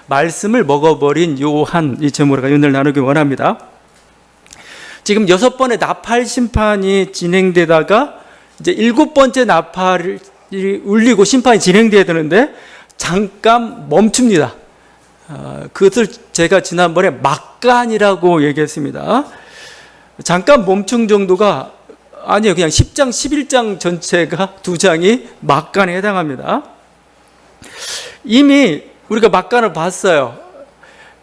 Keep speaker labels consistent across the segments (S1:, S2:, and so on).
S1: 말씀을 먹어버린 요한, 이 제목으로 오늘 나누기 원합니다. 지금 6번의 나팔 심판이 진행되다가 이제 7번째 나팔이 울리고 심판이 진행돼야 되는데 잠깐 멈춥니다. 그것을 제가 지난번에 막간이라고 얘기했습니다. 잠깐 멈춘 정도가 아니에요. 그냥 10장, 11장 전체가 2장이 막간에 해당합니다. 이미 우리가 막간을 봤어요.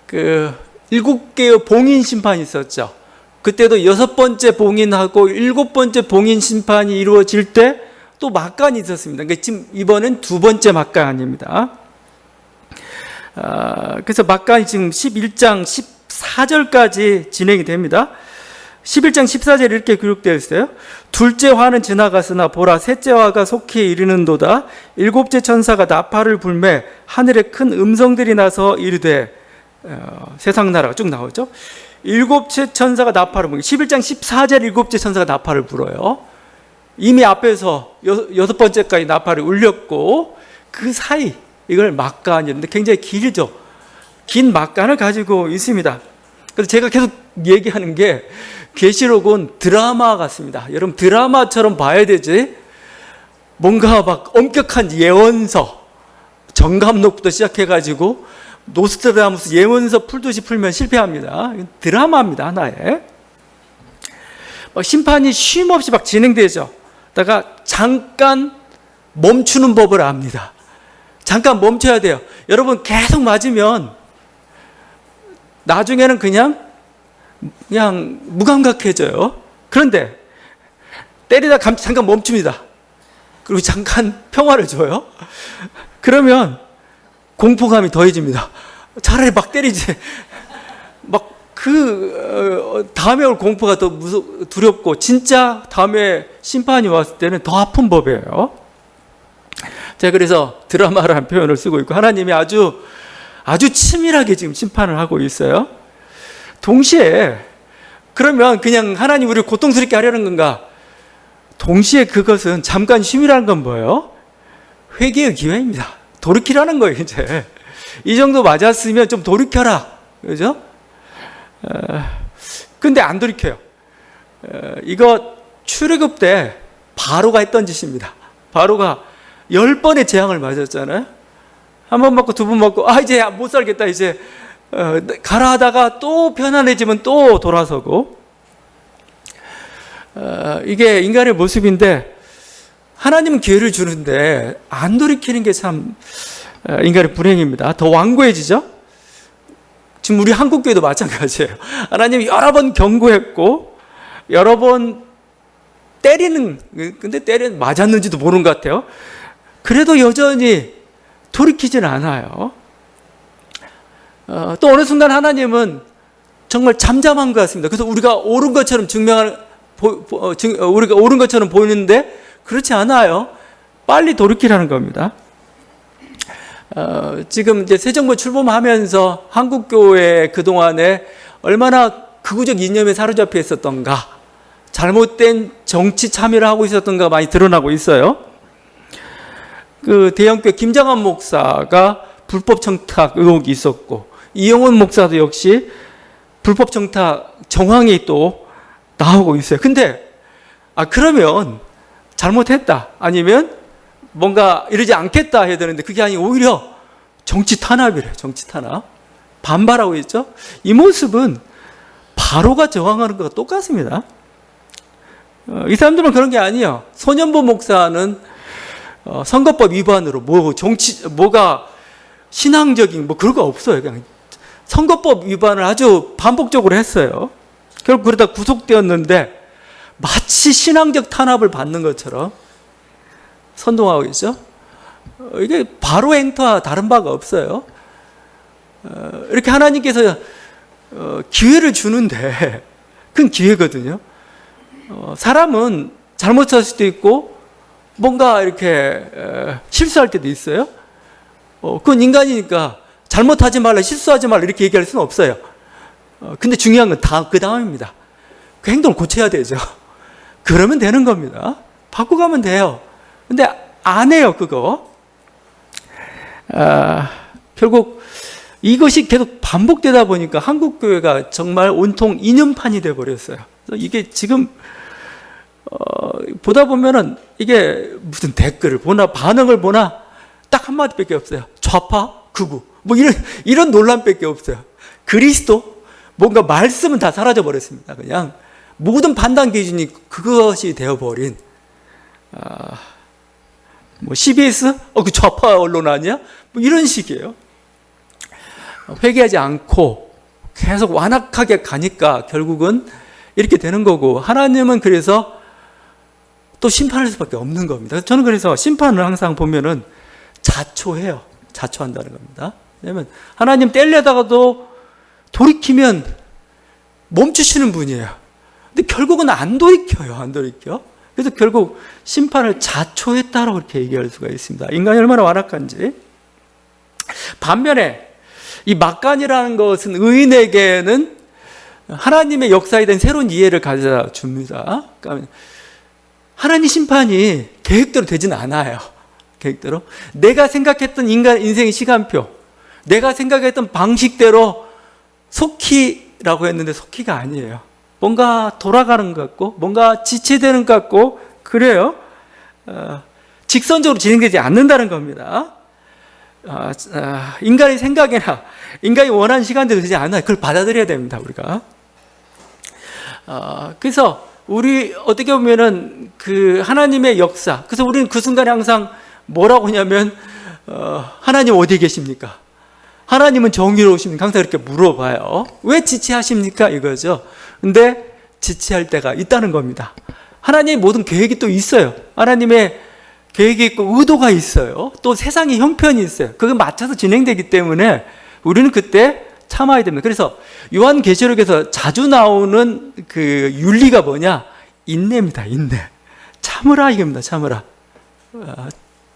S1: 7개의 봉인 심판이 있었죠. 그때도 6번째 봉인하고 7번째 봉인 심판이 이루어질 때 또 막간이 있었습니다. 그러니까 지금 이번엔 2번째 막간입니다. 그래서 막간이 지금 11장 14절까지 진행이 됩니다. 11장 14절에 이렇게 기록되어 있어요. 둘째 화는 지나갔으나 보라 셋째 화가 속히 이르는도다. 7째 천사가 나팔을 불매 하늘에 큰 음성들이 나서 이르되 세상 나라가 쭉 나오죠. 7째 천사가 나팔을 불고 11장 14절에 7째 천사가 나팔을 불어요. 이미 앞에서 6번째까지 나팔이 울렸고 그 사이 이걸 막간이었는데 굉장히 길죠. 긴 막간을 가지고 있습니다. 그래서 제가 계속 얘기하는 게 계시록은 드라마 같습니다. 여러분 드라마처럼 봐야 되지 뭔가 막 엄격한 예언서 정감록부터 시작해가지고 노스트라다무스 예언서 풀듯이 풀면 실패합니다. 드라마입니다. 하나에 막 심판이 쉼없이 막 진행되죠. 다가 잠깐 멈추는 법을 압니다. 잠깐 멈춰야 돼요. 여러분 계속 맞으면 나중에는 그냥 무감각해져요. 그런데 때리다 잠깐 멈춥니다. 그리고 잠깐 평화를 줘요. 그러면 공포감이 더해집니다. 차라리 막 때리지. 다음에 올 공포가 더 두렵고 진짜 다음에 심판이 왔을 때는 더 아픈 법이에요. 제가 그래서 드라마라는 표현을 쓰고 있고 하나님이 아주 치밀하게 지금 심판을 하고 있어요. 동시에 그러면 그냥 하나님 우리를 고통스럽게 하려는 건가? 동시에 그것은 잠깐 쉼이라는 건 뭐예요? 회개의 기회입니다. 돌이키라는 거예요. 이제 이 정도 맞았으면 좀 돌이켜라. 그죠? 근데 안 돌이켜요. 이거 출애굽 때 바로가 했던 짓입니다. 바로가 10번의 재앙을 맞았잖아요. 한 번 맞고 두 번 맞고 이제 못 살겠다 이제 가라 하다가 또 편안해지면 또 돌아서고 이게 인간의 모습인데 하나님은 기회를 주는데 안 돌이키는 게 참 인간의 불행입니다. 더 완고해지죠. 지금 우리 한국교회도 마찬가지예요. 하나님이 여러 번 경고했고 여러 번 근데 맞았는지도 모르는 것 같아요. 그래도 여전히 돌이키진 않아요. 또 어느 순간 하나님은 정말 잠잠한 것 같습니다. 그래서 우리가 옳은 것처럼 우리가 옳은 것처럼 보이는데 그렇지 않아요. 빨리 돌이키라는 겁니다. 지금 이제 새 정부 출범하면서 한국교회 그동안에 얼마나 극우적 이념에 사로잡혀 있었던가, 잘못된 정치 참여를 하고 있었던가 많이 드러나고 있어요. 대형교회 김장한 목사가 불법 청탁 의혹이 있었고, 이영훈 목사도 역시 불법 청탁 정황이 또 나오고 있어요. 근데, 그러면 잘못했다. 아니면 뭔가 이러지 않겠다 해야 되는데 그게 아니고 오히려 정치 탄압이래요. 정치 탄압. 반발하고 있죠. 이 모습은 바로가 저항하는 것과 똑같습니다. 이 사람들은 그런 게 아니에요. 손현보 목사는 선거법 위반으로 뭐가 신앙적인 그런 거 없어요. 그냥 선거법 위반을 아주 반복적으로 했어요. 결국 그러다 구속되었는데 마치 신앙적 탄압을 받는 것처럼 선동하고 있죠. 이게 바로 행터와 다른 바가 없어요. 이렇게 하나님께서 기회를 주는데 그건 기회거든요. 사람은 잘못할 수도 있고 뭔가 이렇게 실수할 때도 있어요. 그건 인간이니까 잘못하지 말라, 실수하지 말라 이렇게 얘기할 수는 없어요. 근데 중요한 건 그 다음입니다. 그 행동을 고쳐야 되죠. 그러면 되는 겁니다. 바꿔가면 돼요. 근데 안 해요, 그거. 결국 이것이 계속 반복되다 보니까 한국교회가 정말 온통 인연판이 돼버렸어요. 그래서 이게 지금 보다 보면은 이게 무슨 댓글을 보나 반응을 보나 딱 한마디밖에 없어요. 좌파, 극우. 뭐 이런 논란밖에 없어요. 그리스도, 뭔가 말씀은 다 사라져 버렸습니다. 그냥 모든 판단 기준이 그것이 되어버린, 뭐 CBS? 그 좌파 언론 아니야? 뭐 이런 식이에요. 회개하지 않고 계속 완악하게 가니까 결국은 이렇게 되는 거고, 하나님은 그래서 또 심판할 수밖에 없는 겁니다. 저는 그래서 심판을 항상 보면은 자초해요. 자초한다는 겁니다. 왜냐면 하나님 떼려다가도 돌이키면 멈추시는 분이에요. 근데 결국은 안 돌이켜요. 안 돌이켜. 그래서 결국 심판을 자초했다라고 그렇게 얘기할 수가 있습니다. 인간이 얼마나 완악한지. 반면에 이 막간이라는 것은 의인에게는 하나님의 역사에 대한 새로운 이해를 가져다 줍니다. 그러니까 하나님 심판이 계획대로 되진 않아요. 계획대로. 내가 생각했던 인간 인생의 시간표, 내가 생각했던 방식대로 속히라고 했는데 속히가 아니에요. 뭔가 돌아가는 것 같고, 뭔가 지체되는 것 같고, 그래요. 직선적으로 진행되지 않는다는 겁니다. 인간의 생각이나 인간이 원하는 시간대로 되지 않아요. 그걸 받아들여야 됩니다, 우리가. 그래서 우리 어떻게 보면은 그 하나님의 역사, 그래서 우리는 그 순간에 항상 뭐라고 하냐면 하나님 어디에 계십니까? 하나님은 정의로우십니까? 항상 이렇게 물어봐요. 왜 지체하십니까? 이거죠. 근데 지체할 때가 있다는 겁니다. 하나님의 모든 계획이 또 있어요. 하나님의 계획이 있고 의도가 있어요. 또 세상의 형편이 있어요. 그거 맞춰서 진행되기 때문에 우리는 그때 참아야 됩니다. 그래서 요한계시록에서 자주 나오는 그 윤리가 뭐냐? 인내입니다. 인내. 참으라 이겁니다. 참으라.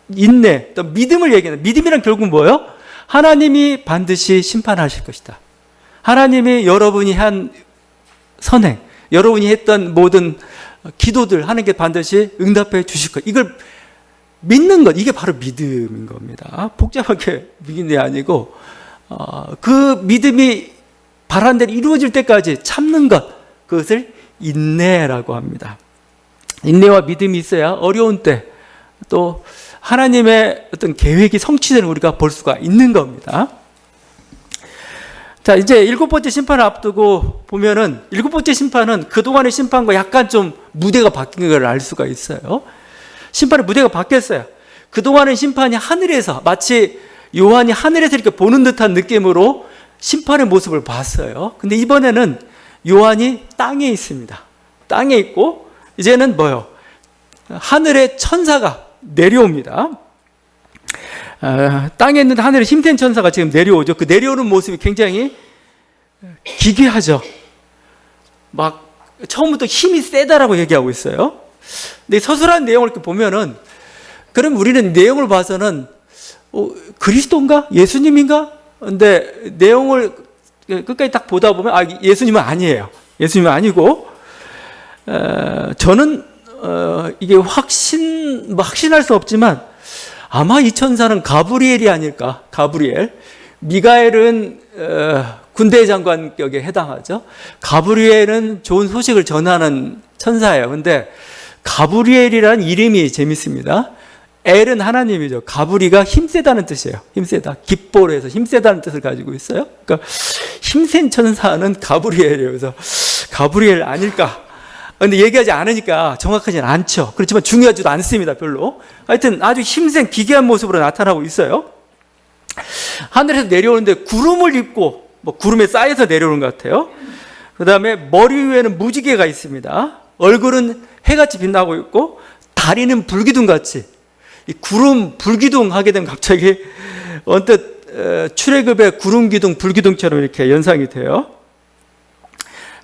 S1: 인내. 또 믿음을 얘기합니다. 믿음이란 결국 뭐예요? 하나님이 반드시 심판하실 것이다. 하나님이 여러분이 한 선행, 여러분이 했던 모든 기도들 하는 게 반드시 응답해 주실 것. 이걸 믿는 것, 이게 바로 믿음인 겁니다. 복잡하게 믿는 게 아니고 그 믿음이 바라는 대로 이루어질 때까지 참는 것, 그것을 인내라고 합니다. 인내와 믿음이 있어야 어려운 때 또 하나님의 어떤 계획이 성취되는 우리가 볼 수가 있는 겁니다. 자, 이제 7번째 심판을 앞두고 보면은 7번째 심판은 그동안의 심판과 약간 좀 무대가 바뀐 걸 알 수가 있어요. 심판의 무대가 바뀌었어요. 그동안의 심판이 하늘에서, 마치 요한이 하늘에서 이렇게 보는 듯한 느낌으로 심판의 모습을 봤어요. 근데 이번에는 요한이 땅에 있습니다. 땅에 있고 이제는 뭐요? 하늘의 천사가 내려옵니다. 땅에 있는 하늘에 힘센 천사가 지금 내려오죠. 그 내려오는 모습이 굉장히 기괴하죠. 막 처음부터 힘이 세다라고 얘기하고 있어요. 근데 서술한 내용을 이렇게 보면은, 그럼 우리는 내용을 봐서는 그리스도인가? 예수님인가? 근데 내용을 끝까지 딱 보다 보면 예수님은 아니에요. 예수님은 아니고, 저는 이게 확신할 수 없지만 아마 이 천사는 가브리엘이 아닐까. 가브리엘. 미가엘은 군대 장관격에 해당하죠. 가브리엘은 좋은 소식을 전하는 천사예요. 근데 가브리엘이라는 이름이 재밌습니다. 엘은 하나님이죠. 가브리가 힘세다는 뜻이에요. 힘세다. 깃볼에서 힘세다는 뜻을 가지고 있어요. 그러니까 힘센 천사는 가브리엘이에요. 그래서 가브리엘 아닐까. 근데 얘기하지 않으니까 정확하지는 않죠. 그렇지만 중요하지도 않습니다. 별로. 하여튼 아주 힘센 기괴한 모습으로 나타나고 있어요. 하늘에서 내려오는데 구름을 입고, 구름에 쌓여서 내려오는 것 같아요. 그 다음에 머리 위에는 무지개가 있습니다. 얼굴은 해같이 빛나고 있고 다리는 불기둥같이, 이 구름 불기둥 하게 되면 갑자기 언뜻 출애굽의 구름기둥 불기둥처럼 이렇게 연상이 돼요.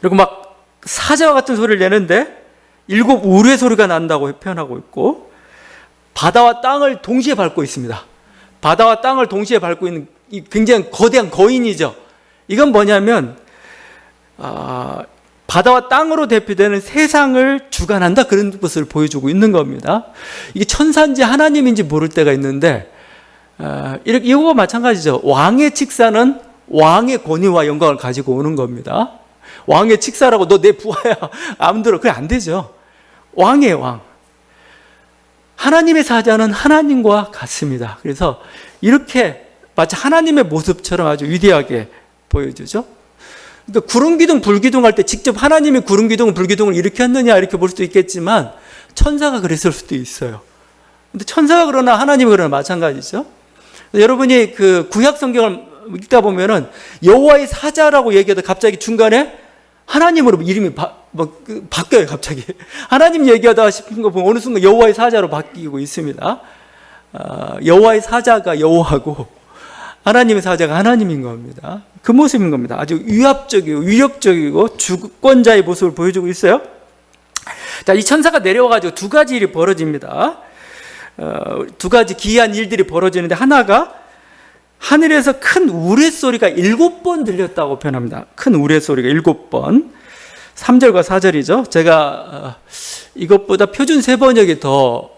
S1: 그리고 막 사자와 같은 소리를 내는데 7 우르의 소리가 난다고 표현하고 있고, 바다와 땅을 동시에 밟고 있습니다. 바다와 땅을 동시에 밟고 있는 이 굉장히 거대한 거인이죠. 이건 뭐냐면 바다와 땅으로 대표되는 세상을 주관한다, 그런 것을 보여주고 있는 겁니다. 이게 천사인지 하나님인지 모를 때가 있는데 이거와 마찬가지죠. 왕의 직사는 왕의 권위와 영광을 가지고 오는 겁니다. 왕의 칙사라고 너 내 부하야 안 들어. 그게 안 되죠. 왕의 왕. 하나님의 사자는 하나님과 같습니다. 그래서 이렇게 마치 하나님의 모습처럼 아주 위대하게 보여주죠. 그러니까 구름기둥 불기둥 할 때 직접 하나님이 구름기둥 불기둥을 일으켰느냐 이렇게 볼 수도 있겠지만 천사가 그랬을 수도 있어요. 근데 천사가 그러나 하나님이 그러나 마찬가지죠. 여러분이 그 구약 성경을 읽다 보면은 여호와의 사자라고 얘기하다 갑자기 중간에 하나님으로 이름이 바뀌어요. 갑자기 하나님 얘기하다 싶은 거 보면 어느 순간 여호와의 사자로 바뀌고 있습니다. 여호와의 사자가 여호와고 하나님의 사자가 하나님인 겁니다. 그 모습인 겁니다. 아주 위압적이고 위력적이고 주권자의 모습을 보여주고 있어요. 자, 이 천사가 내려와가지고 두 가지 일이 벌어집니다. 두 가지 기이한 일들이 벌어지는데 하나가 하늘에서 큰 우레소리가 7번 들렸다고 표현합니다. 큰 우레소리가 7번. 3절과 4절이죠. 제가 이것보다 표준세 번역이 더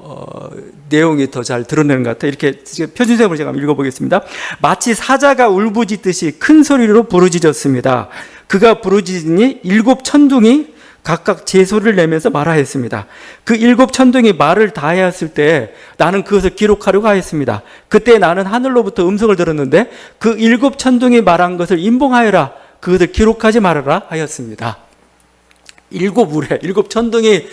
S1: 내용이 더 잘 드러내는 것 같아요. 이렇게 표준세 번역 제가 한번 읽어보겠습니다. 마치 사자가 울부짖듯이 큰 소리로 부르짖었습니다. 그가 부르짖으니 7 천둥이 각각 제 소리를 내면서 말하였습니다. 그 7 천둥이 말을 다하였을 때 나는 그것을 기록하려고 하였습니다. 그때 나는 하늘로부터 음성을 들었는데 그 7 천둥이 말한 것을 임봉하여라. 그것을 기록하지 말아라 하였습니다. 7 우레, 7 천둥이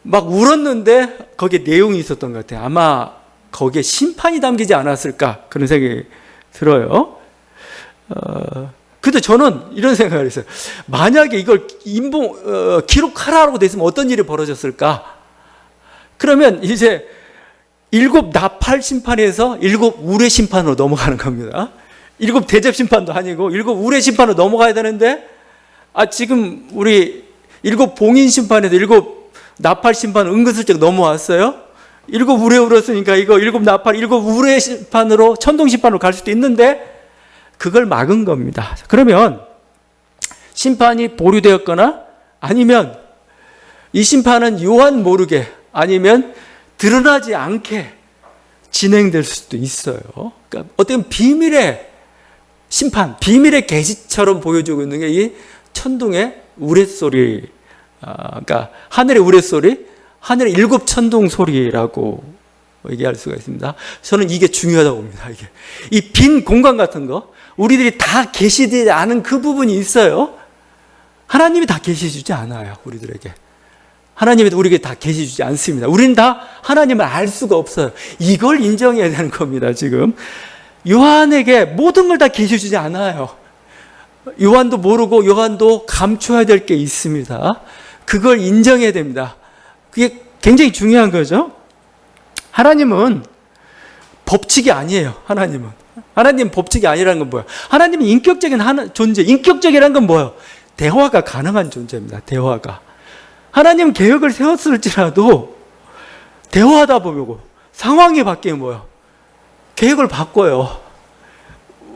S1: 막 울었는데 거기에 내용이 있었던 것 같아요. 아마 거기에 심판이 담기지 않았을까 그런 생각이 들어요. 근데 저는 이런 생각을 했어요. 만약에 이걸 기록하라고 돼 있으면 어떤 일이 벌어졌을까? 그러면 이제 7 나팔 심판에서 7 우레 심판으로 넘어가는 겁니다. 7 대접 심판도 아니고 7 우레 심판으로 넘어가야 되는데 지금 우리 7 봉인 심판에서 7 나팔 심판 은근슬쩍 넘어왔어요. 7 우레 울었으니까 이거 7 나팔, 7 우레 심판으로 천둥 심판으로 갈 수도 있는데 그걸 막은 겁니다. 그러면 심판이 보류되었거나 아니면 이 심판은 요한 모르게 아니면 드러나지 않게 진행될 수도 있어요. 그러니까 어떤 비밀의 심판, 비밀의 계시처럼 보여주고 있는 게 이 천둥의 우레소리, 그러니까 하늘의 우레소리, 하늘의 7 천둥 소리라고 얘기할 수가 있습니다. 저는 이게 중요하다고 봅니다. 이게 이 빈 공간 같은 거, 우리들이 다 계시되지 않은 그 부분이 있어요. 하나님이 다 계시주지 않아요. 우리들에게 하나님이 우리에게 다 계시주지 않습니다. 우리는 다 하나님을 알 수가 없어요. 이걸 인정해야 되는 겁니다. 지금 요한에게 모든 걸 다 계시주지 않아요. 요한도 모르고 요한도 감춰야 될 게 있습니다. 그걸 인정해야 됩니다. 그게 굉장히 중요한 거죠. 하나님은 법칙이 아니에요. 하나님 법칙이 아니라는 건 뭐예요? 하나님은 인격적인 존재, 인격적이라는 건 뭐예요? 대화가 가능한 존재입니다. 대화가. 하나님은 계획을 세웠을지라도 대화하다 보면 상황이 바뀌면 뭐예요? 계획을 바꿔요.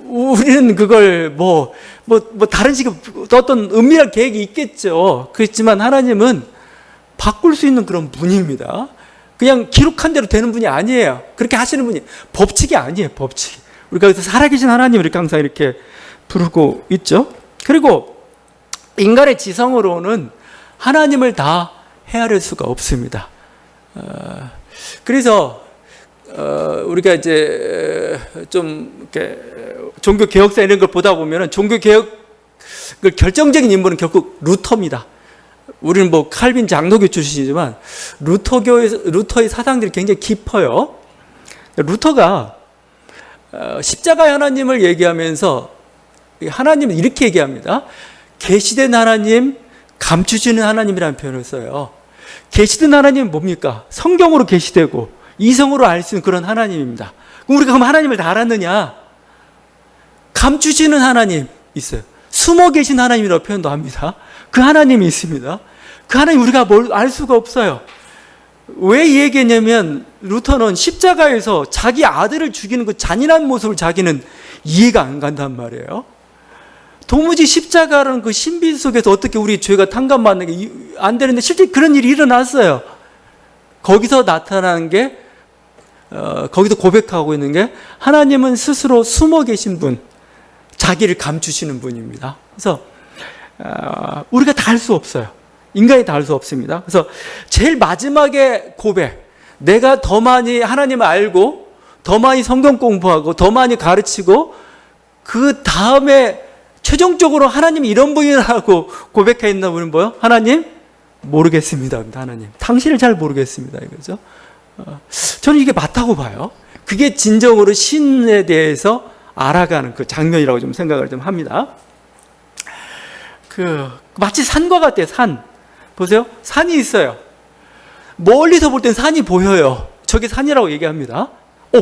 S1: 우리는 그걸 다른 식의 어떤 은밀한 계획이 있겠죠. 그렇지만 하나님은 바꿀 수 있는 그런 분입니다. 그냥 기록한 대로 되는 분이 아니에요. 그렇게 하시는 분이 법칙이 아니에요. 법칙. 우리가 그래서 살아계신 하나님을 이렇게 항상 이렇게 부르고 있죠. 그리고 인간의 지성으로는 하나님을 다 헤아릴 수가 없습니다. 그래서 우리가 이제 좀 이렇게 종교 개혁사 이런 걸 보다 보면은 종교 개혁을 결정적인 인물은 결국 루터입니다. 우리는 칼빈 장로교 출신이지만 루터의 사상들이 굉장히 깊어요. 루터가 십자가의 하나님을 얘기하면서 하나님을 이렇게 얘기합니다. 계시된 하나님, 감추시는 하나님이라는 표현을 써요. 계시된 하나님은 뭡니까? 성경으로 계시되고 이성으로 알 수 있는 그런 하나님입니다. 그럼 우리가 하나님을 다 알았느냐? 감추시는 하나님 있어요. 숨어 계신 하나님이라고 표현도 합니다. 그 하나님이 있습니다. 그 하나님 우리가 알 수가 없어요. 왜 이 얘기했냐면 루터는 십자가에서 자기 아들을 죽이는 그 잔인한 모습을 자기는 이해가 안 간단 말이에요. 도무지 십자가라는 그 신비 속에서 어떻게 우리 죄가 탕감받는 게 안 되는데 실제 그런 일이 일어났어요. 거기서 나타나는 게 거기서 고백하고 있는 게 하나님은 스스로 숨어 계신 분, 자기를 감추시는 분입니다. 그래서 우리가 다 할 수 없어요. 인간이 다 할 수 없습니다. 그래서 제일 마지막에 고백, 내가 더 많이 하나님을 알고 더 많이 성경 공부하고 더 많이 가르치고 그 다음에 최종적으로 하나님이 이런 분이라고 고백했나 보면 뭐요? 하나님 모르겠습니다. 하나님 당신을 잘 모르겠습니다. 이거죠. 저는 이게 맞다고 봐요. 그게 진정으로 신에 대해서 알아가는 그 장면이라고 좀 생각을 좀 합니다. 마치 산과 같아요. 산 보세요. 산이 있어요. 멀리서 볼 땐 산이 보여요. 저게 산이라고 얘기합니다.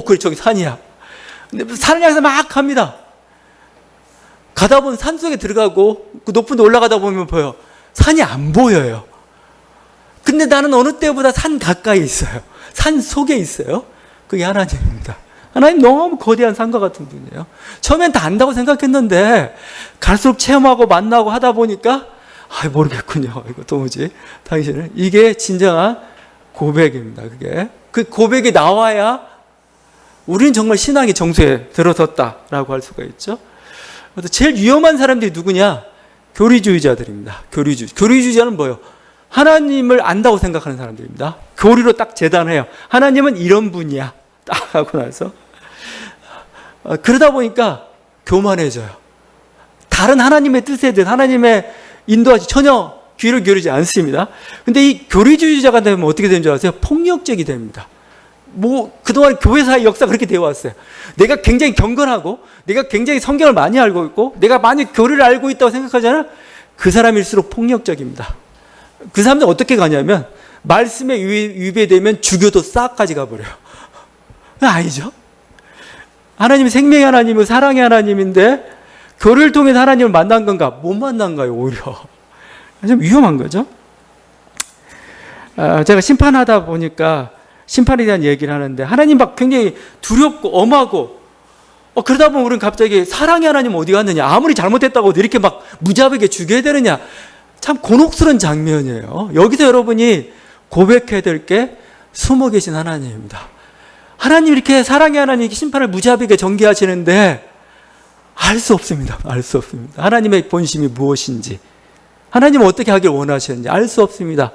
S1: 그래 저기 산이야. 근데 산을 향해서 막 갑니다. 가다 보면 산 속에 들어가고 그 높은 데 올라가다 보면 보여. 산이 안 보여요. 근데 나는 어느 때보다 산 가까이 있어요. 산 속에 있어요. 그게 하나님입니다. 하나님 너무 거대한 산과 같은 분이에요. 처음엔 다 안다고 생각했는데 갈수록 체험하고 만나고 하다 보니까 모르겠군요. 이거 도무지 당신은. 이게 진정한 고백입니다. 그게 그 고백이 나와야 우리는 정말 신앙의 정수에 들어섰다라고 할 수가 있죠. 그래서 제일 위험한 사람들이 누구냐? 교리주의자들입니다. 교리주의자는 뭐예요? 하나님을 안다고 생각하는 사람들입니다. 교리로 딱 재단해요. 하나님은 이런 분이야. 딱 하고 나서 그러다 보니까 교만해져요. 다른 하나님의 뜻에 대해 하나님의 인도하지 전혀 귀를 기울이지 않습니다. 근데 이 교리주의자가 되면 어떻게 되는 줄 아세요? 폭력적이 됩니다. 그동안 교회사의 역사가 그렇게 되어 왔어요. 내가 굉장히 경건하고 내가 굉장히 성경을 많이 알고 있고 내가 많이 교리를 알고 있다고 생각하잖아요. 그 사람일수록 폭력적입니다. 그 사람들은 어떻게 가냐면 말씀에 위배되면 주교도 싹 가져가 버려요. 아니죠. 하나님이 생명의 하나님이고 사랑의 하나님인데 교리를 통해서 하나님을 만난 건가? 못 만난 거예요. 오히려 좀 위험한 거죠. 제가 심판하다 보니까 심판에 대한 얘기를 하는데 하나님 막 굉장히 두렵고 엄하고 그러다 보면 우리는 갑자기 사랑의 하나님 어디 갔느냐, 아무리 잘못했다고 이렇게 막 무자비하게 죽여야 되느냐, 참 곤혹스러운 장면이에요. 여기서 여러분이 고백해야 될 게 숨어 계신 하나님입니다. 하나님 이렇게 사랑의 하나님 심판을 무자비하게 전개하시는데 알 수 없습니다. 알 수 없습니다. 하나님의 본심이 무엇인지, 하나님은 어떻게 하길 원하시는지 알 수 없습니다.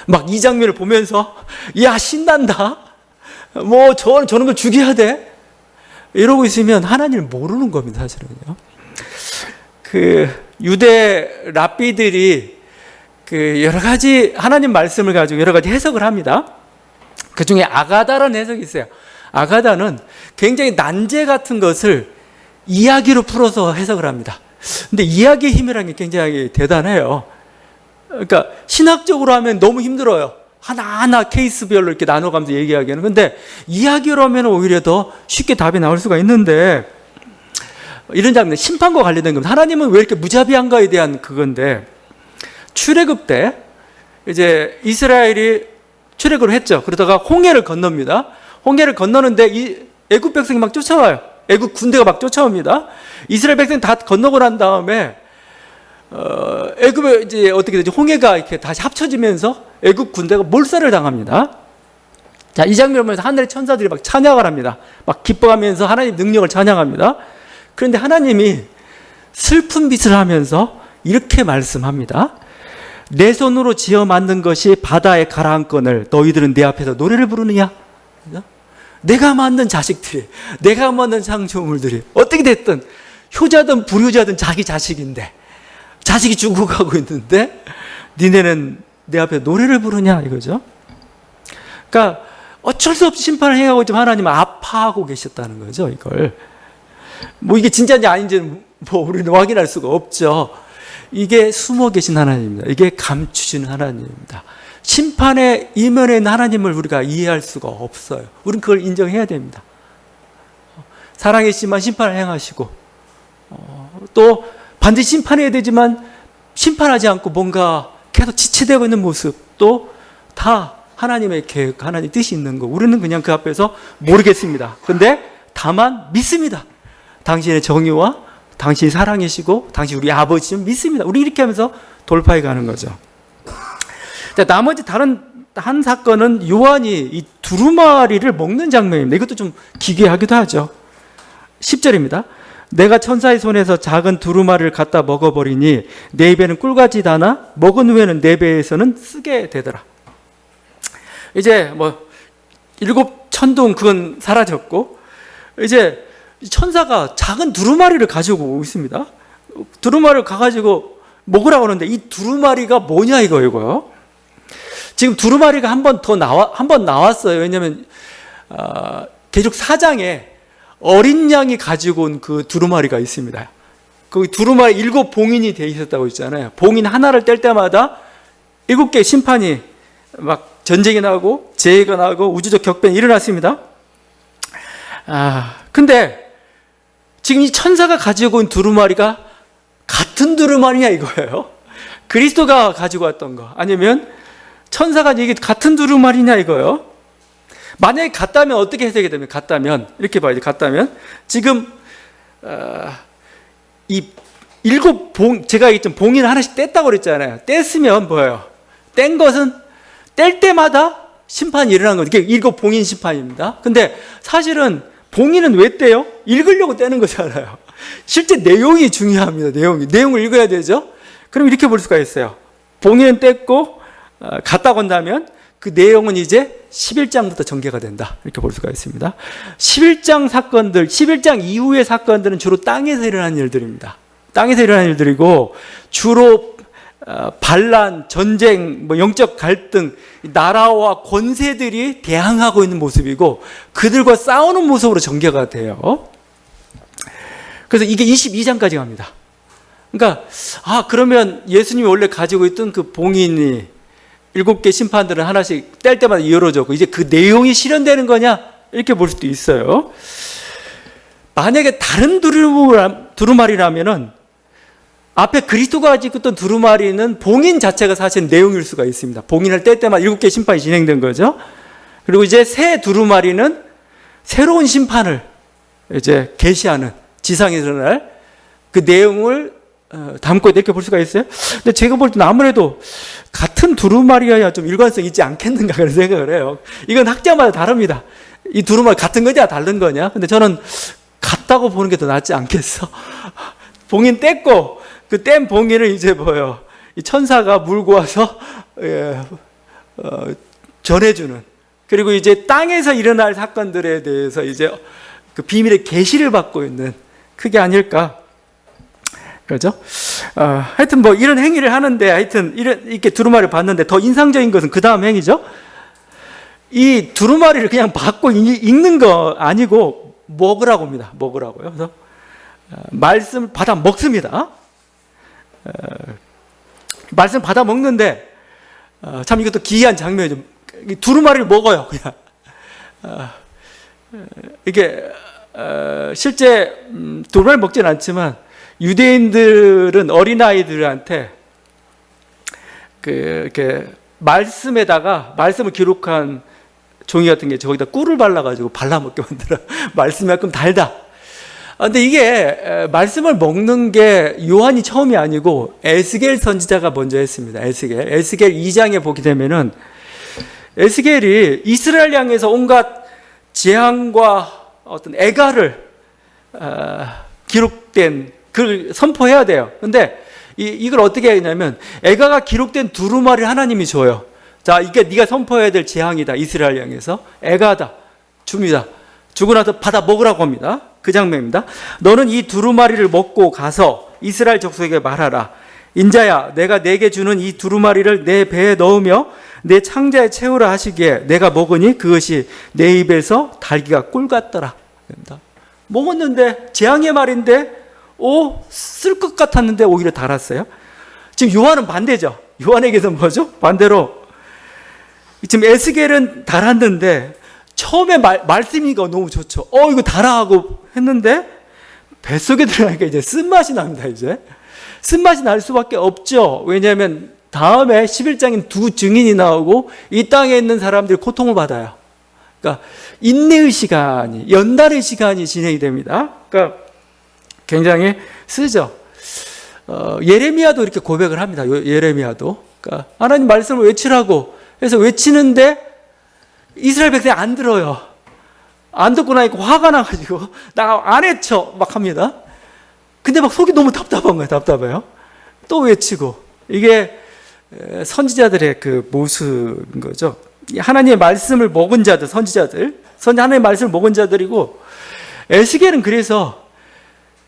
S1: 막 이 장면을 보면서 야 신난다, 저런 걸 죽여야 돼, 이러고 있으면 하나님을 모르는 겁니다. 사실은요. 유대 랍비들이 여러 가지 하나님 말씀을 가지고 여러 가지 해석을 합니다. 그 중에 아가다라는 해석이 있어요. 아가다는 굉장히 난제 같은 것을 이야기로 풀어서 해석을 합니다. 근데 이야기의 힘이라는 게 굉장히 대단해요. 그러니까 신학적으로 하면 너무 힘들어요. 하나하나 케이스별로 이렇게 나눠가면서 얘기하기에는. 근데 이야기로 하면 오히려 더 쉽게 답이 나올 수가 있는데, 이런 장면, 심판과 관련된 겁니다. 하나님은 왜 이렇게 무자비한가에 대한 그건데, 출애굽 때 이제 이스라엘이 출애굽을 했죠. 그러다가 홍해를 건넙니다. 홍해를 건너는데 이 애굽 백성이 막 쫓아와요. 애굽 군대가 막 쫓아옵니다. 이스라엘 백성이 다 건너고 난 다음에 애굽에 이제 어떻게 되죠? 홍해가 이렇게 다시 합쳐지면서 애굽 군대가 몰살을 당합니다. 자, 이 장면을 보면서 하늘의 천사들이 막 찬양을 합니다. 막 기뻐하면서 하나님 능력을 찬양합니다. 그런데 하나님이 슬픈 빛을 하면서 이렇게 말씀합니다. 내 손으로 지어 만든 것이 바다에 가라앉거늘 너희들은 내 앞에서 노래를 부르느냐? 내가 만든 자식들이, 내가 만든 창조물들이 어떻게 됐든 효자든 불효자든 자기 자식인데, 자식이 죽어가고 있는데 니네는 내 앞에 노래를 부르냐 이거죠. 그러니까 어쩔 수 없이 심판을 해가고 있지만 하나님은 아파하고 계셨다는 거죠. 이걸 이게 진짜인지 아닌지는 우리는 확인할 수가 없죠. 이게 숨어 계신 하나님입니다. 이게 감추시는 하나님입니다. 심판의 이면에 있는 하나님을 우리가 이해할 수가 없어요. 우리는 그걸 인정해야 됩니다. 사랑이시지만 심판을 행하시고, 또 반드시 심판해야 되지만 심판하지 않고 뭔가 계속 지체되고 있는 모습도 다 하나님의 계획, 하나님의 뜻이 있는 거. 우리는 그냥 그 앞에서 모르겠습니다. 그런데 다만 믿습니다. 당신의 정의와 당신이 사랑이시고 당신 우리 아버지는 믿습니다. 우리 이렇게 하면서 돌파해 가는 거죠. 자, 나머지 다른 한 사건은 요한이 이 두루마리를 먹는 장면입니다. 이것도 좀 기괴하기도 하죠. 10절입니다. 내가 천사의 손에서 작은 두루마리를 갖다 먹어버리니 내 입에는 꿀같이 다나 먹은 후에는 내 배에서는 쓰게 되더라. 이제 뭐 일곱 천둥 그건 사라졌고 이제 천사가 작은 두루마리를 가지고 있습니다. 두루마리를 가가지고 먹으라고 하는데 이 두루마리가 뭐냐 이거요. 지금 두루마리가 한 번 나왔어요. 왜냐하면 계속 4장에 어린 양이 가지고 온 그 두루마리가 있습니다. 그 두루마리 7 봉인이 돼 있었다고 했잖아요. 봉인 하나를 뗄 때마다 7개 심판이 막 전쟁이 나고 재해가 나고 우주적 격변이 일어났습니다. 근데 지금 이 천사가 가지고 온 두루마리가 같은 두루마리냐 이거예요. 그리스도가 가지고 왔던 거 아니면 천사가 이게 같은 두루마리냐 이거예요. 만약에 같다면 어떻게 해석이 됩니까? 같다면 이렇게 봐야지. 같다면 지금 이 7봉 제가 있던 봉인을 하나씩 뗐다고 그랬잖아요. 뗐으면 뭐예요? 뗀 것은 뗄 때마다 심판이 일어난 거죠. 이게 7 봉인 심판입니다. 근데 사실은 봉인은 왜 떼요? 읽으려고 떼는 거잖아요. 실제 내용이 중요합니다. 내용을 읽어야 되죠. 그럼 이렇게 볼 수가 있어요. 봉인은 뗐고 갔다 건다면 그 내용은 이제 11장부터 전개가 된다. 이렇게 볼 수가 있습니다. 11장 사건들, 11장 이후의 사건들은 주로 땅에서 일어난 일들입니다. 땅에서 일어난 일들이고 주로 반란, 전쟁, 영적 갈등, 나라와 권세들이 대항하고 있는 모습이고 그들과 싸우는 모습으로 전개가 돼요. 그래서 이게 22장까지 갑니다. 그러니까 그러면 예수님이 원래 가지고 있던 그 봉인이 7개 심판들은 하나씩 뗄 때마다 열어졌고 이제 그 내용이 실현되는 거냐 이렇게 볼 수도 있어요. 만약에 다른 두루마리라면은 앞에 그리스도가 가지고 있던 두루마리는 봉인 자체가 사실 내용일 수가 있습니다. 봉인을 뗄 때마다 7개 심판이 진행된 거죠. 그리고 이제 새 두루마리는 새로운 심판을 이제 계시하는 지상에서 일어날 그 내용을 담고 이렇게 볼 수가 있어요. 근데 제가 볼 때는 아무래도 같은 두루마리여야 좀 일관성 있지 않겠는가 그런 생각을 해요. 이건 학자마다 다릅니다. 이 두루마리 같은 거냐 다른 거냐. 근데 저는 같다고 보는 게 더 낫지 않겠어. 봉인 뗐고 그 뗀 봉인을 이제 뭐예요? 이 천사가 물고 와서 전해주는. 그리고 이제 땅에서 일어날 사건들에 대해서 이제 그 비밀의 계시를 받고 있는 그게 아닐까. 그렇죠? 하여튼 뭐 이런 행위를 하는데 하여튼 이렇게 두루마리를 봤는데 더 인상적인 것은 그 다음 행위죠. 이 두루마리를 그냥 받고 읽는 거 아니고 먹으라고 합니다. 먹으라고요. 그래서 말씀을 받아 먹습니다. 말씀 받아 먹는데 참 이것도 기이한 장면이죠. 두루마리를 먹어요. 그냥 이게 실제 두루마리 먹지는 않지만 유대인들은 어린아이들한테 이렇게 말씀에다가 말씀을 기록한 종이 같은 게 저기다 꿀을 발라가지고 발라먹게 만들어. 말씀만큼 달다. 근데 이게 말씀을 먹는 게 요한이 처음이 아니고 에스겔 선지자가 먼저 했습니다. 에스겔 2장에 보게 되면은 에스겔이 이스라엘 향해서 온갖 재앙과 어떤 애가를 기록된 그걸 선포해야 돼요. 근데 이걸 어떻게 하냐면 애가가 기록된 두루마리를 하나님이 줘요. 자, 이게 네가 선포해야 될 재앙이다. 이스라엘 향해서 애가다. 줍니다. 주고 나서 받아 먹으라고 합니다. 그 장면입니다. 너는 이 두루마리를 먹고 가서 이스라엘 족속에게 말하라. 인자야, 내가 내게 주는 이 두루마리를 내 배에 넣으며 내 창자에 채우라 하시기에 내가 먹으니 그것이 내 입에서 달기가 꿀 같더라. 먹었는데 재앙의 말인데 쓸 것 같았는데 오히려 달았어요. 지금 요한은 반대죠. 요한에게서는 뭐죠? 반대로 지금 에스겔은 달았는데 처음에 말씀이가 너무 좋죠. 이거 달아 하고 했는데 뱃속에 들어가니까 이제 쓴맛이 납니다. 이제 쓴맛이 날 수밖에 없죠. 왜냐하면 다음에 11장인 두 증인이 나오고 이 땅에 있는 사람들이 고통을 받아요. 그러니까 인내의 시간이, 연단의 시간이 진행이 됩니다. 그러니까 굉장히 쓰죠. 예레미야도 이렇게 고백을 합니다. 예레미야도. 그러니까 하나님 말씀을 외치라고 해서 외치는데 이스라엘 백성이 안 들어요. 안 듣고 나니까 화가 나가지고 나 안 외쳐 막 합니다. 근데 막 속이 너무 답답한 거예요. 답답해요. 또 외치고. 이게 선지자들의 그 모습인 거죠. 하나님의 말씀을 먹은 자들, 선지자들, 하나님의 말씀을 먹은 자들이고, 에스겔은 그래서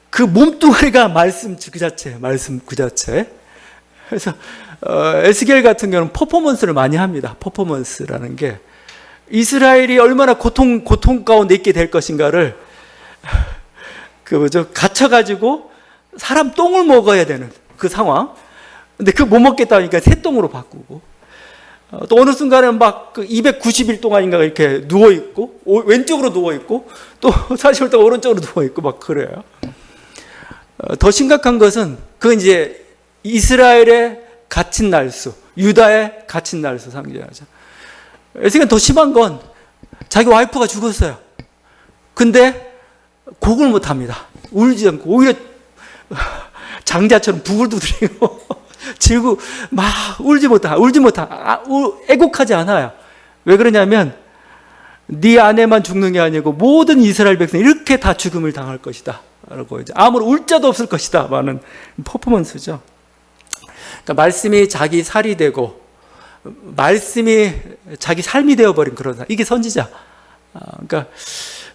S1: 그 몸뚱아리가 말씀 그 자체, 말씀 그 자체. 그래서 에스겔 같은 경우는 퍼포먼스를 많이 합니다. 퍼포먼스라는 게 이스라엘이 얼마나 고통 가운데 있게 될 것인가를 갇혀가지고 사람 똥을 먹어야 되는 그 상황. 근데 그거 못 먹겠다 하니까 새똥으로 바꾸고, 또 어느 순간에는 막 290일 동안인가 이렇게 누워있고, 왼쪽으로 누워있고, 또 40일 동안 오른쪽으로 누워있고, 막 그래요. 더 심각한 것은, 그건 이제 이스라엘의 갇힌 날수, 유다의 갇힌 날수 상징하죠. 에스겔은 더 심한 건, 자기 와이프가 죽었어요. 근데, 곡을 못 합니다. 울지 않고, 오히려 장자처럼 북을 두드리고, 지고 막 울지 못하. 애곡하지 않아요. 왜 그러냐면 네 아내만 죽는 게 아니고 모든 이스라엘 백성이 이렇게 다 죽음을 당할 것이다 라고 이제 아무런 울 자도 없을 것이다 라는 퍼포먼스죠. 그러니까 말씀이 자기 살이 되고 말씀이 자기 삶이 되어버린 그런 사람. 이게 선지자. 그러니까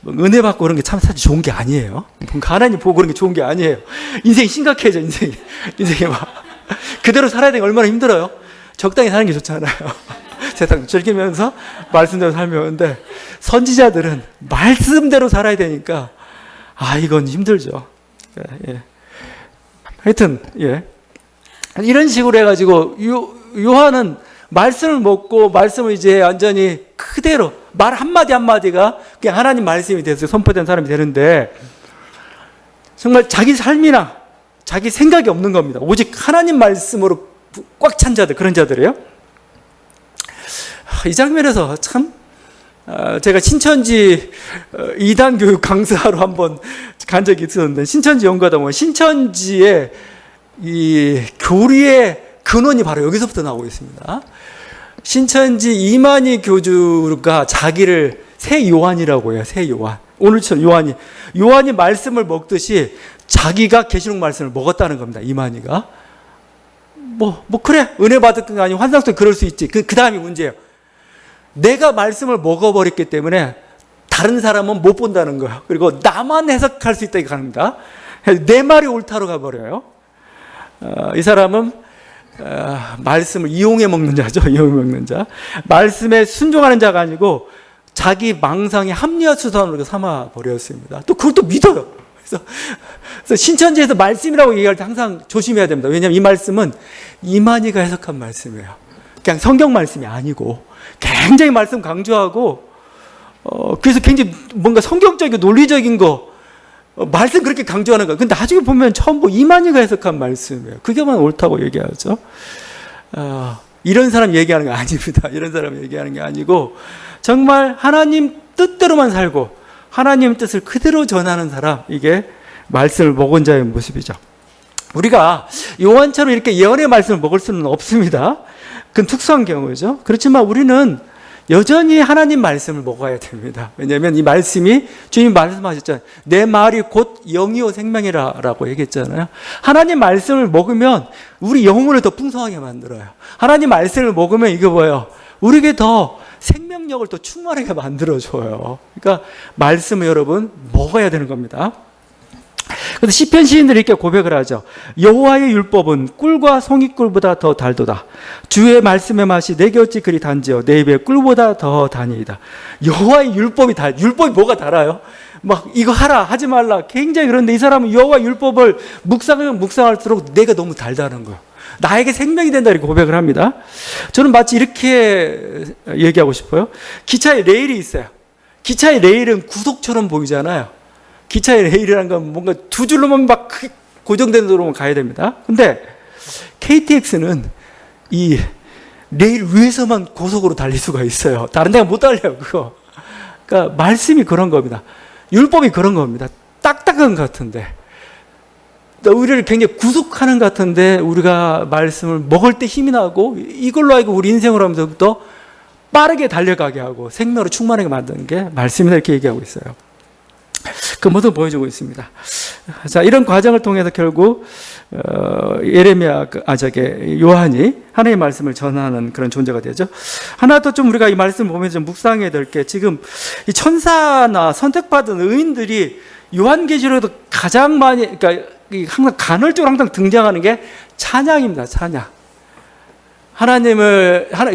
S1: 은혜 받고 그런 게 참 사실 좋은 게 아니에요. 하나님 보고 그런 게 좋은 게 아니에요. 인생이 심각해져. 인생이 막 그대로 살아야 되는 게 얼마나 힘들어요. 적당히 사는 게 좋잖아요. 세상 즐기면서 말씀대로 살면. 근데 선지자들은 말씀대로 살아야 되니까 이건 힘들죠. 예. 하여튼 이런 식으로 해가지고 요한은 말씀을 먹고 말씀을 이제 완전히 그대로 말 한마디 한마디가 그냥 하나님 말씀이 돼서 선포된 사람이 되는데, 정말 자기 삶이나 자기 생각이 없는 겁니다. 오직 하나님 말씀으로 꽉 찬 자들, 그런 자들이에요. 이 장면에서 참 제가 신천지 2단 교육 강사로 한번 간 적이 있었는데, 신천지 연구하다 보면 신천지의 이 교리의 근원이 바로 여기서부터 나오고 있습니다. 신천지 이만희 교주가 자기를 새 요한이라고 해요. 새 요한. 오늘처럼 요한이 말씀을 먹듯이 자기가 계시록 말씀을 먹었다는 겁니다. 이만희가. 그래. 은혜 받을 건 아니고 환상 속에 그럴 수 있지. 그 다음이 문제예요. 내가 말씀을 먹어버렸기 때문에 다른 사람은 못 본다는 거예요. 그리고 나만 해석할 수 있다고 합니다. 내 말이 옳다로 가버려요. 이 사람은 말씀을 이용해 먹는 자죠. 이용해 먹는 자. 말씀에 순종하는 자가 아니고 자기 망상의 합리화 수단으로 삼아버렸습니다. 또 그걸 또 믿어요. 그래서 신천지에서 말씀이라고 얘기할 때 항상 조심해야 됩니다. 왜냐하면 이 말씀은 이만희가 해석한 말씀이에요. 그냥 성경 말씀이 아니고 굉장히 말씀 강조하고, 그래서 굉장히 뭔가 성경적이고 논리적인 거, 말씀 그렇게 강조하는 거. 근데 나중에 보면 전부 이만희가 해석한 말씀이에요. 그게만 옳다고 얘기하죠. 이런 사람 얘기하는 거 아닙니다. 이런 사람 얘기하는 게 아니고 정말 하나님 뜻대로만 살고 하나님 뜻을 그대로 전하는 사람, 이게 말씀을 먹은 자의 모습이죠. 우리가 요한처럼 이렇게 예언의 말씀을 먹을 수는 없습니다. 그건 특수한 경우죠. 그렇지만 우리는 여전히 하나님 말씀을 먹어야 됩니다. 왜냐하면 이 말씀이 주님 말씀하셨잖아요. 내 말이 곧 영이요 생명이라고 얘기했잖아요. 하나님 말씀을 먹으면 우리 영혼을 더 풍성하게 만들어요. 하나님 말씀을 먹으면 이게 뭐예요? 우리에게 더 생명력을 더 충만하게 만들어줘요. 그러니까 말씀을 여러분 먹어야 되는 겁니다. 그래서 시편 시인들이 이렇게 고백을 하죠. 여호와의 율법은 꿀과 송이꿀보다 더 달도다. 주의 말씀의 맛이 내게 어찌 그리 단지요 내 입에 꿀보다 더 다니이다. 여호와의 율법이 뭐가 달아요? 막 이거 하라 하지 말라 굉장히. 그런데 이 사람은 여호와 율법을 묵상하면 묵상할수록 내가 너무 달다는 거예요. 나에게 생명이 된다 이렇게 고백을 합니다. 저는 마치 이렇게 얘기하고 싶어요. 기차에 레일이 있어요. 기차의 레일은 구속처럼 보이잖아요. 기차의 레일이라는 건 뭔가 두 줄로만 막 고정된 도로만 가야 됩니다. 근데 KTX는 이 레일 위에서만 고속으로 달릴 수가 있어요. 다른 데가 못 달려요, 그거. 그러니까 말씀이 그런 겁니다. 율법이 그런 겁니다. 딱딱한 것 같은데, 우리를 굉장히 구속하는 것 같은데, 우리가 말씀을 먹을 때 힘이 나고, 이걸로 알고 우리 인생을 하면서 또 빠르게 달려가게 하고 생명으로 충만하게 만드는 게 말씀이다 이렇게 얘기하고 있어요. 그 모습을 보여주고 있습니다. 자, 이런 과정을 통해서 결국 요한이 하나님의 말씀을 전하는 그런 존재가 되죠. 하나 더 좀 우리가 이 말씀을 보면서 좀 묵상해야 될 게, 지금 이 천사나 선택받은 의인들이 요한계시록에도 가장 많이, 그러니까 항상 간헐적으로 항상 등장하는 게 찬양입니다. 찬양.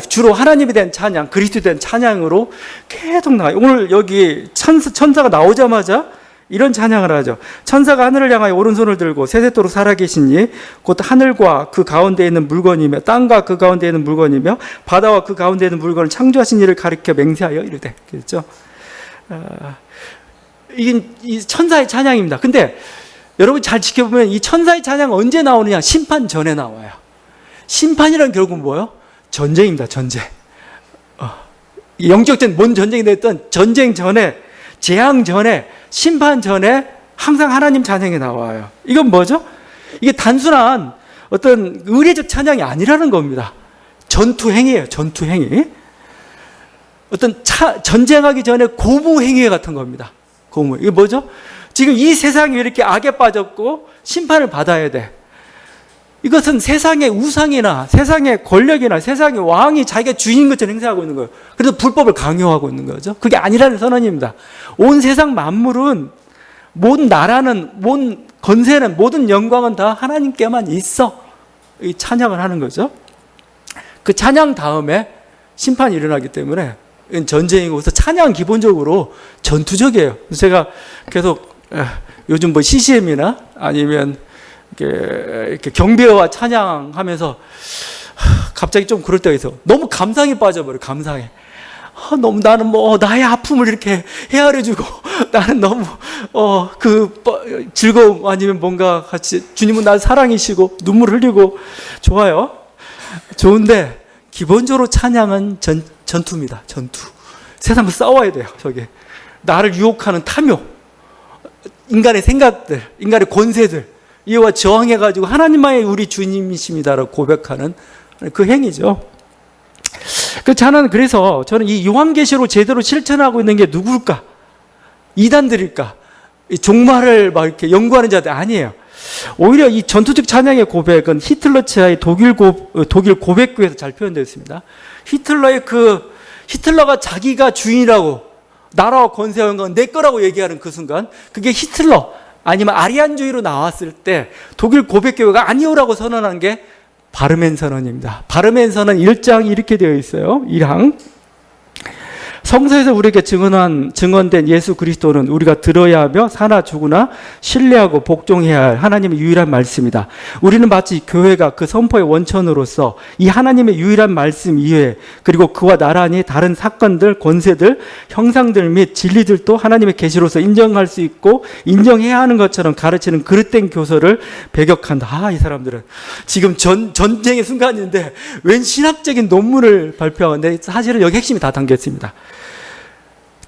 S1: 주로 하나님에 대한 찬양, 그리스도에 대한 찬양으로 계속 나와요. 오늘 여기 천사가 나오자마자 이런 찬양을 하죠. 천사가 하늘을 향하여 오른손을 들고 세세토록 살아계시니 곧 하늘과 그 가운데 있는 물건이며 땅과 그 가운데 있는 물건이며 바다와 그 가운데 있는 물건을 창조하신 이를 가리켜 맹세하여 이르되. 그렇죠? 이게 이 천사의 찬양입니다. 근데 여러분 잘 지켜보면 이 천사의 찬양은 언제 나오느냐? 심판 전에 나와요. 심판이란 결국은 뭐예요? 전쟁입니다. 전쟁. 영적전 뭔 전쟁이 됐든 전쟁 전에, 재앙 전에, 심판 전에 항상 하나님 찬양이 나와요. 이건 뭐죠? 이게 단순한 어떤 의례적 찬양이 아니라는 겁니다. 전투행위예요. 전투행위. 어떤 전쟁하기 전에 고무행위 같은 겁니다. 고무. 이게 뭐죠? 지금 이 세상이 왜 이렇게 악에 빠졌고 심판을 받아야 돼? 이것은 세상의 우상이나 세상의 권력이나 세상의 왕이 자기가 주인인 것처럼 행세하고 있는 거예요. 그래서 불법을 강요하고 있는 거죠. 그게 아니라는 선언입니다. 온 세상 만물은, 모든 나라는, 모든 건세는, 모든 영광은 다 하나님께만 있어. 이 찬양을 하는 거죠. 그 찬양 다음에 심판이 일어나기 때문에 전쟁이고, 그래서 찬양은 기본적으로 전투적이에요. 제가 계속 요즘 뭐 CCM이나 아니면 이렇게 경배와 찬양하면서 갑자기 좀 그럴 때가 있어. 너무 감상에 빠져버려. 감상에. 너무 나는 나의 아픔을 이렇게 헤아려주고, 나는 너무 즐거움, 아니면 뭔가 같이 주님은 나를 사랑이시고 눈물 흘리고 좋아요. 좋은데 기본적으로 찬양은 전투입니다. 전투. 세상과 싸워야 돼요. 저게 나를 유혹하는 탐욕, 인간의 생각들, 인간의 권세들, 이와 저항해가지고 하나님만이 우리 주님이십니다라고 고백하는 그 행위죠. 그래서 저는 이 요한계시록 제대로 실천하고 있는 게 누굴까? 이단들일까? 종말을 막 이렇게 연구하는 자들 아니에요. 오히려 이 전투적 찬양의 고백은 히틀러 치하의 독일 고백교에서 잘 표현되어 있습니다. 히틀러가 자기가 주인이라고, 나라와 권세와 영광은 내 거라고 얘기하는 그 순간, 그게 히틀러 아니면 아리안주의로 나왔을 때 독일 고백교회가 아니오라고 선언한 게 바르멘 선언입니다. 바르멘 선언 1장이 이렇게 되어 있어요. 1항. 성서에서 우리에게 증언된 예수 그리스도는 우리가 들어야 하며 사나 죽으나 신뢰하고 복종해야 할 하나님의 유일한 말씀이다. 우리는 마치 교회가 그 선포의 원천으로서 이 하나님의 유일한 말씀 이외에, 그리고 그와 나란히 다른 사건들, 권세들, 형상들 및 진리들도 하나님의 계시로서 인정할 수 있고 인정해야 하는 것처럼 가르치는 그릇된 교서를 배격한다. 이 사람들은 지금 전쟁의 순간인데 웬 신학적인 논문을 발표하는데 사실은 여기 핵심이 다 담겨 있습니다.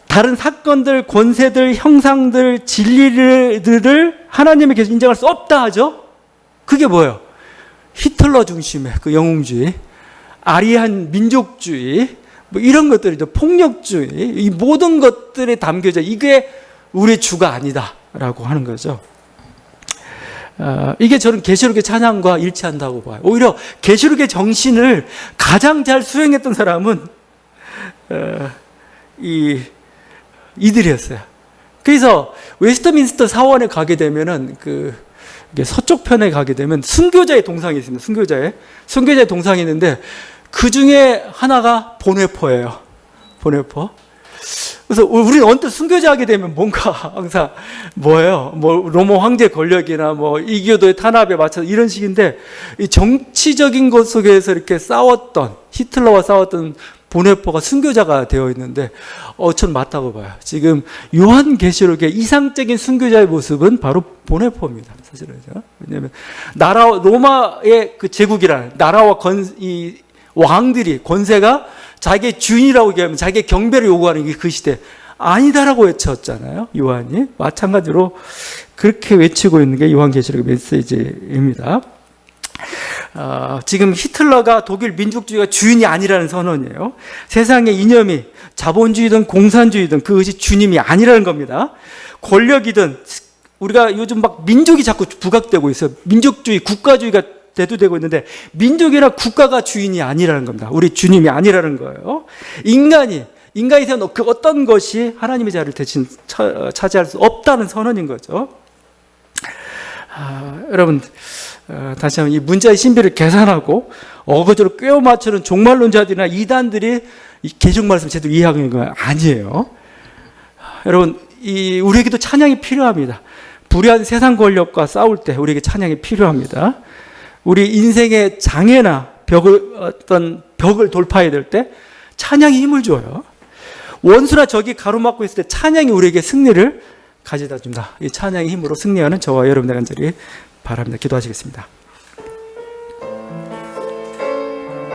S1: 다른 사건들, 권세들, 형상들, 진리들을 하나님의 계시 인정할 수 없다 하죠. 그게 뭐예요? 히틀러 중심의 그 영웅주의, 아리안 민족주의, 뭐 이런 것들이죠. 폭력주의, 이 모든 것들이 담겨져 이게 우리의 주가 아니다라고 하는 거죠. 이게 저는 계시록의 찬양과 일치한다고 봐요. 오히려 계시록의 정신을 가장 잘 수행했던 사람은 이들이었어요. 그래서 웨스트민스터 사원에 가게 되면은 서쪽 편에 가게 되면 순교자의 동상이 있습니다. 순교자의 동상이 있는데 그 중에 하나가 보네포예요. 보네포. 그래서 우리는 언뜻 순교자 하게 되면 뭔가 항상 뭐예요? 로마 황제 권력이나 이교도의 탄압에 맞춰서 이런 식인데, 이 정치적인 것 속에서 이렇게 히틀러와 싸웠던 보네포가 순교자가 되어 있는데, 전 맞다고 봐요. 지금 요한계시록의 이상적인 순교자의 모습은 바로 보네포입니다. 사실은. 왜냐하면 로마의 그 제국이라는 나라와 이 왕들이, 권세가 자기의 주인이라고 얘기하면 자기의 경배를 요구하는 게 그 시대 아니다라고 외쳤잖아요. 요한이. 마찬가지로 그렇게 외치고 있는 게 요한계시록의 메시지입니다. 지금 히틀러가 독일 민족주의가 주인이 아니라는 선언이에요. 세상의 이념이 자본주의든 공산주의든 그것이 주님이 아니라는 겁니다. 권력이든 우리가 요즘 막 민족이 자꾸 부각되고 있어요. 민족주의, 국가주의가 대두되고 있는데 민족이나 국가가 주인이 아니라는 겁니다. 우리 주님이 아니라는 거예요. 인간이 세운 그 어떤 것이 하나님의 자리를 대신 차지할 수 없다는 선언인 거죠. 여러분 다시 한번 이 문자의 신비를 계산하고 어거지로 꿰어 맞추는 종말론자들이나 이단들이 이 계시록 말씀 제대로 이해하는 건 아니에요. 여러분 우리에게도 찬양이 필요합니다. 불의한 세상 권력과 싸울 때 우리에게 찬양이 필요합니다. 우리 인생의 장애나 어떤 벽을 돌파해야 될 때 찬양이 힘을 줘요. 원수나 적이 가로막고 있을 때 찬양이 우리에게 승리를 가져다 준다. 이 찬양의 힘으로 승리하는 저와 여러분들 간절히 바랍니다. 기도하시겠습니다.